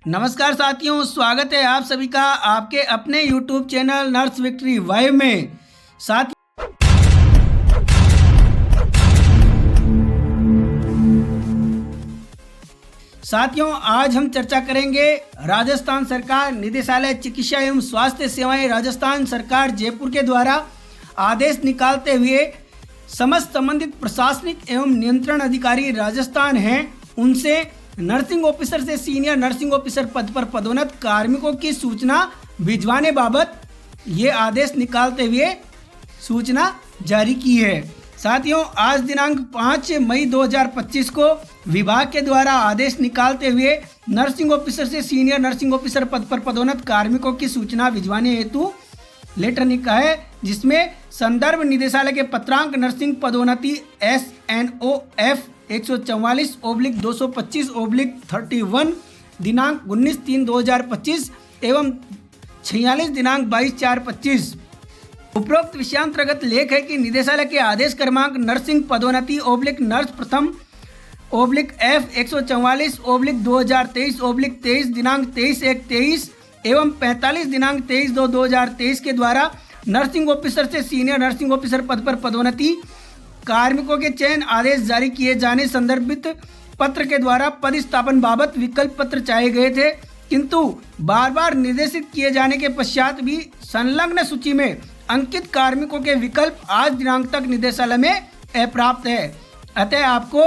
नमस्कार साथियों, स्वागत है आप सभी का आपके अपने YouTube चैनल नर्स विक्ट्री वाइव में। साथियों आज हम चर्चा करेंगे राजस्थान सरकार निदेशालय चिकित्सा एवं स्वास्थ्य सेवाएं राजस्थान सरकार जयपुर के द्वारा आदेश निकालते हुए समस्त संबंधित प्रशासनिक एवं नियंत्रण अधिकारी राजस्थान हैं उनसे नर्सिंग ऑफिसर से सीनियर नर्सिंग ऑफिसर पद पर पदोन्नत कार्मिकों की सूचना भिजवाने बाबत ये आदेश निकालते हुए सूचना जारी की है। साथियों आज दिनांक 5 मई 2025 को विभाग के द्वारा आदेश निकालते हुए नर्सिंग ऑफिसर से सीनियर नर्सिंग ऑफिसर पद पर पदोन्नत कार्मिकों की सूचना भिजवाने हेतु लेटर निकाला है, जिसमें संदर्भ निदेशालय के पत्रांक नर्सिंग पदोन्नति SNOF 144/225/31 दिनांक 19/3/2025 एवं 46 दिनांक 22/4/25 उपरोक्त विषयांतर्गत लेख है कि निदेशालय के आदेश क्रमांक नर्सिंग पदोन्नति नर्स प्रथम F 144/2023/23 दिनांक 23/1/23 एवं 45 दिनांक 23/2/2023 के द्वारा नर्सिंग ऑफिसर से सीनियर नर्सिंग ऑफिसर पद पर पदोन्नति कार्मिकों के चयन आदेश जारी किए जाने संदर्भित पत्र के द्वारा पदस्थापन बाबत विकल्प पत्र चाहे गए थे, किंतु बार बार निर्देशित किए जाने के पश्चात भी संलग्न सूची में अंकित कार्मिकों के विकल्प आज दिनांक तक निदेशालय में अप्राप्त है। अतः आपको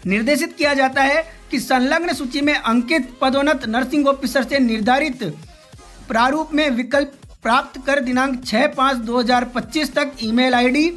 निर्देशित किया जाता है कि संलग्न सूची में अंकित पदोन्नत नर्सिंग ऑफिसर से निर्धारित प्रारूप में विकल्प प्राप्त कर दिनांक 6/5/2025 तक ईमेल आईडी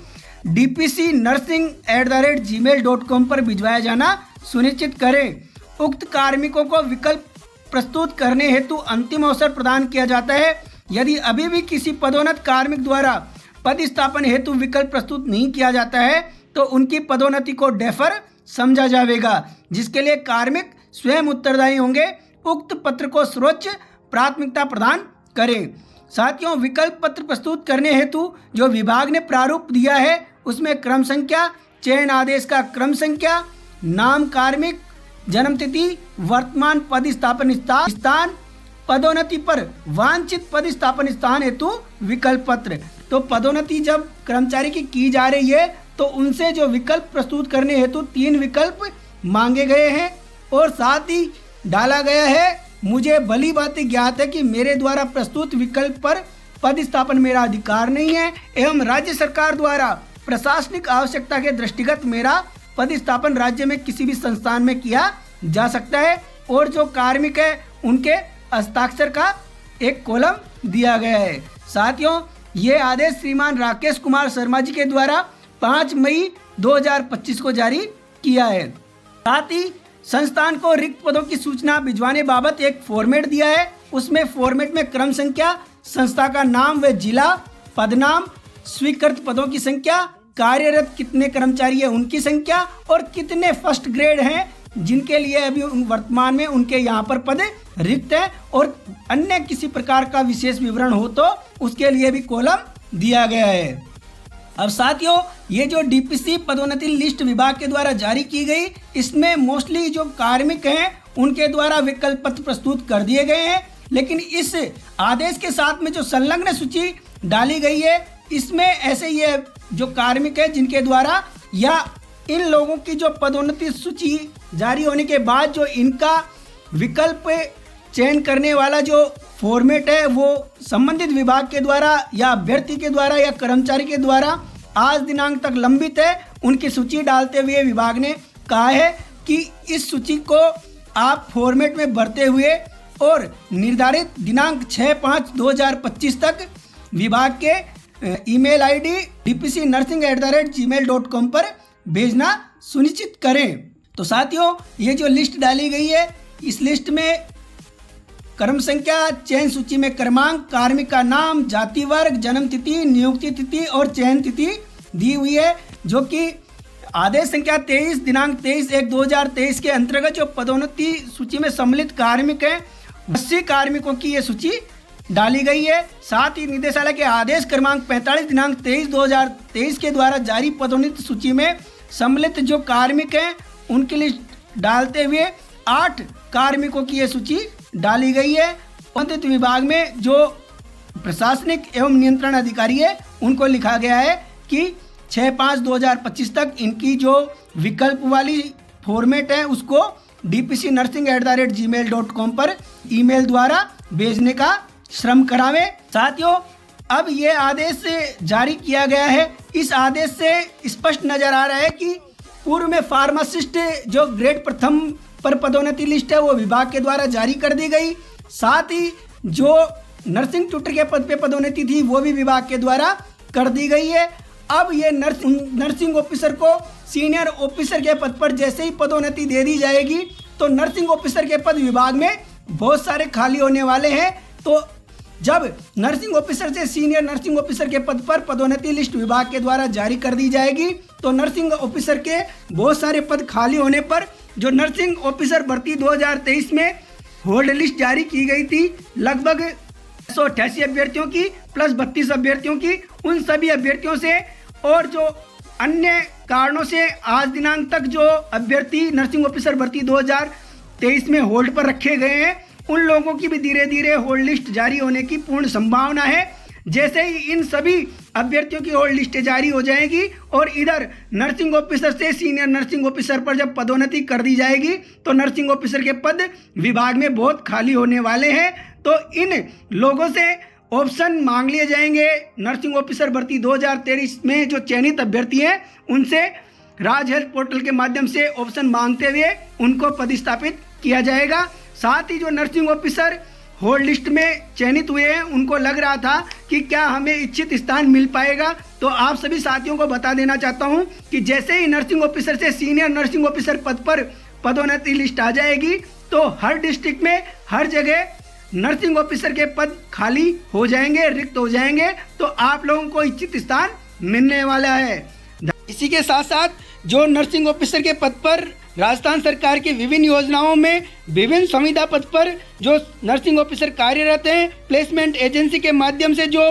dpcnursing@gmail.com पर भिजवाया जाना सुनिश्चित करें। उक्त कार्मिकों को विकल्प प्रस्तुत करने हेतु अंतिम अवसर प्रदान किया जाता है। यदि अभी भी किसी पदोन्नत कार्मिक द्वारा पदस्थापन हेतु विकल्प प्रस्तुत नहीं किया जाता है तो उनकी पदोन्नति को डेफर समझा जाएगा, जिसके लिए कार्मिक स्वयं उत्तरदायी होंगे। उक्त पत्र को सर्वोच्च प्राथमिकता प्रदान करें। साथियों विकल्प पत्र प्रस्तुत करने हेतु जो विभाग ने प्रारूप दिया है उसमें क्रम संख्या, चयन आदेश का क्रम संख्या, नाम कार्मिक, जन्म तिथि, वर्तमान पदस्थापन स्थान, पदोन्नति पर वांछित पदस्थापन स्थान हेतु विकल्प पत्र। तो पदोन्नति जब कर्मचारी की जा रही है तो उनसे जो विकल्प प्रस्तुत करने हेतु 3 विकल्प मांगे गए हैं और साथ ही डाला गया है, मुझे भली बात ज्ञात है कि मेरे द्वारा प्रस्तुत विकल्प पर पदस्थापन मेरा अधिकार नहीं है एवं राज्य सरकार द्वारा प्रशासनिक आवश्यकता के दृष्टिगत मेरा पदस्थापन राज्य में किसी भी संस्थान में किया जा सकता है और जो कार्मिक है उनके हस्ताक्षर का एक कॉलम दिया गया है। साथियों ये आदेश श्रीमान राकेश कुमार शर्मा जी के द्वारा 5 मई 2025 को जारी किया है। साथ ही संस्थान को रिक्त पदों की सूचना भिजवाने बाबत एक फॉर्मेट दिया है। उसमें फॉर्मेट में क्रम संख्या, संस्था का नाम व जिला, पदनाम, स्वीकृत पदों की संख्या, कार्यरत कितने कर्मचारी है उनकी संख्या और कितने फर्स्ट ग्रेड हैं जिनके लिए अभी वर्तमान में उनके यहाँ पर पद रिक्त है और अन्य किसी प्रकार का विशेष विवरण हो तो उसके लिए भी कॉलम दिया गया है। अब साथियों ये जो डीपीसी पदोन्नति लिस्ट विभाग के द्वारा जारी की गई, इसमें मोस्टली जो कार्मिक हैं उनके द्वारा विकल्प पत्र प्रस्तुत कर दिए गए हैं, लेकिन इस आदेश के साथ में जो संलग्न सूची डाली गई है इसमें ऐसे ये जो कार्मिक है जिनके द्वारा या इन लोगों की जो पदोन्नति सूची जारी होने के बाद जो इनका विकल्प चयन करने वाला जो फॉर्मेट है वो संबंधित विभाग के द्वारा या अभ्यर्थी के द्वारा या कर्मचारी के द्वारा आज दिनांक तक लंबित है। उनकी सूची डालते हुए विभाग ने कहा है कि इस सूची को आप फॉर्मेट में भरते हुए और निर्धारित दिनांक 6/5/2025 तक विभाग के ईमेल आईडी dpcnursing@gmail.com पर भेजना सुनिश्चित करें। तो साथियों ये जो लिस्ट डाली गई है इस लिस्ट में क्रम संख्या, चयन सूची में क्रमांक, कार्मिक का नाम, जाति वर्ग, जन्म तिथि, नियुक्ति तिथि और चयन तिथि दी हुई है, जो कि आदेश संख्या 23 दिनांक 23/1/2023 के अंतर्गत जो पदोन्नति सूची में सम्मिलित कार्मिक हैं 80 कार्मिकों की ये सूची डाली गई है। साथ ही निदेशालय के आदेश क्रमांक 45 दिनांक 23/2023 के द्वारा जारी पदोन्नति सूची में सम्मिलित जो कार्मिक हैं उनकी लिस्ट डालते हुए 8 कार्मिकों की ये सूची डाली गई है। संबंधित विभाग में जो प्रशासनिक एवं नियंत्रण अधिकारी है उनको लिखा गया है कि 6/5/2025 तक इनकी जो विकल्प वाली फॉर्मेट है उसको dpcnursing@gmail.com पर ईमेल द्वारा भेजने का श्रम करावें। साथियों, अब ये आदेश जारी किया गया है। इस आदेश से स्पष्ट नजर आ रहा है कि पूर्व में फार्मासिस्ट जो ग्रेड प्रथम पर पदोन्नति लिस्ट है वो विभाग के द्वारा जारी कर दी गई। साथ ही जो नर्सिंग ट्यूटर के पद पे पदोन्नति थी वो भी विभाग के द्वारा कर दी गई है। अब ये नर्सिंग ऑफिसर को सीनियर ऑफिसर के पद पर जैसे ही पदोन्नति दे दी जाएगी तो नर्सिंग ऑफिसर के पद विभाग में बहुत सारे खाली होने वाले हैं। तो जब नर्सिंग ऑफिसर से सीनियर नर्सिंग ऑफिसर के पद पर पदोन्नति लिस्ट विभाग के द्वारा जारी कर दी जाएगी तो नर्सिंग ऑफिसर के बहुत सारे पद खाली होने पर जो नर्सिंग ऑफिसर भर्ती 2023 में होल्ड लिस्ट जारी की गई थी लगभग 188 अभ्यर्थियों की प्लस 32 अभ्यर्थियों की, उन सभी अभ्यर्थियों से और जो अन्य कारणों से आज दिनांक तक जो अभ्यर्थी नर्सिंग ऑफिसर भर्ती 2023 में होल्ड पर रखे गए हैं उन लोगों की भी धीरे धीरे होल्ड लिस्ट जारी होने की पूर्ण संभावना है। जैसे ही इन सभी अभ्यर्थियों की होल्ड लिस्ट जारी हो जाएगी और इधर नर्सिंग ऑफिसर से सीनियर नर्सिंग ऑफिसर पर जब पदोन्नति कर दी जाएगी तो नर्सिंग ऑफिसर के पद विभाग में बहुत खाली होने वाले हैं। तो इन लोगों से ऑप्शन मांग लिए जाएंगे। नर्सिंग ऑफिसर भर्ती 2023 में जो चयनित अभ्यर्थी हैं उनसे राज हेल्थ पोर्टल के माध्यम से ऑप्शन मांगते हुए उनको पदस्थापित किया जाएगा। साथ ही जो नर्सिंग ऑफिसर होल्ड लिस्ट में चयनित हुए हैं उनको लग रहा था कि क्या हमें इच्छित स्थान मिल पाएगा, तो आप सभी साथियों को बता देना चाहता हूं कि जैसे ही नर्सिंग ऑफिसर से सीनियर नर्सिंग ऑफिसर पद पर पदोन्नति लिस्ट आ जाएगी तो हर डिस्ट्रिक्ट में हर जगह नर्सिंग ऑफिसर के पद खाली हो जाएंगे, रिक्त हो जाएंगे, तो आप लोगों को इच्छित स्थान मिलने वाला है। इसी के साथ साथ जो नर्सिंग ऑफिसर के पद पर राजस्थान सरकार की विभिन्न योजनाओं में विभिन्न संविदा पद पर जो नर्सिंग ऑफिसर कार्यरत हैं, प्लेसमेंट एजेंसी के माध्यम से जो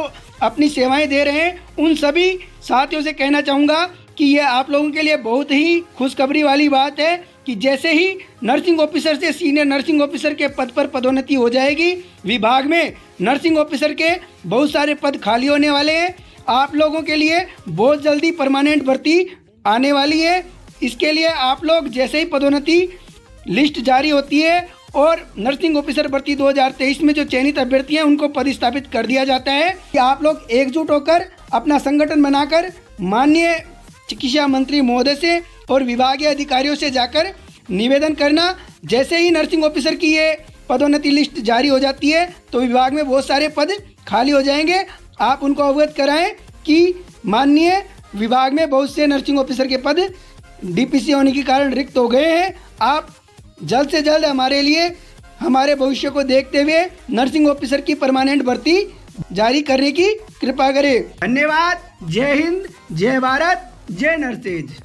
अपनी सेवाएं दे रहे हैं, उन सभी साथियों से कहना चाहूँगा कि ये आप लोगों के लिए बहुत ही खुशखबरी वाली बात है कि जैसे ही नर्सिंग ऑफिसर से सीनियर नर्सिंग ऑफिसर के पद पर पदोन्नति हो जाएगी, विभाग में नर्सिंग ऑफिसर के बहुत सारे पद खाली होने वाले हैं। आप लोगों के लिए बहुत जल्दी परमानेंट भर्ती आने वाली है। इसके लिए आप लोग जैसे ही पदोन्नति लिस्ट जारी होती है और नर्सिंग ऑफिसर भर्ती 2023 में जो चयनित अभ्यर्थी हैं उनको पदस्थापित कर दिया जाता है कि आप लोग एकजुट होकर अपना संगठन बनाकर माननीय चिकित्सा मंत्री महोदय से और विभागीय अधिकारियों से जाकर निवेदन करना। जैसे ही नर्सिंग ऑफिसर की ये पदोन्नति लिस्ट जारी हो जाती है तो विभाग में बहुत सारे पद खाली हो जाएंगे। आप उनको अवगत कराएं कि माननीय विभाग में बहुत से नर्सिंग ऑफिसर के पद डीपीसी होने के कारण रिक्त हो गए हैं। आप जल्द से जल्द हमारे लिए हमारे भविष्य को देखते हुए नर्सिंग ऑफिसर की परमानेंट भर्ती जारी करने की कृपा करें। धन्यवाद। जय हिंद, जय भारत, जय नर्सेज।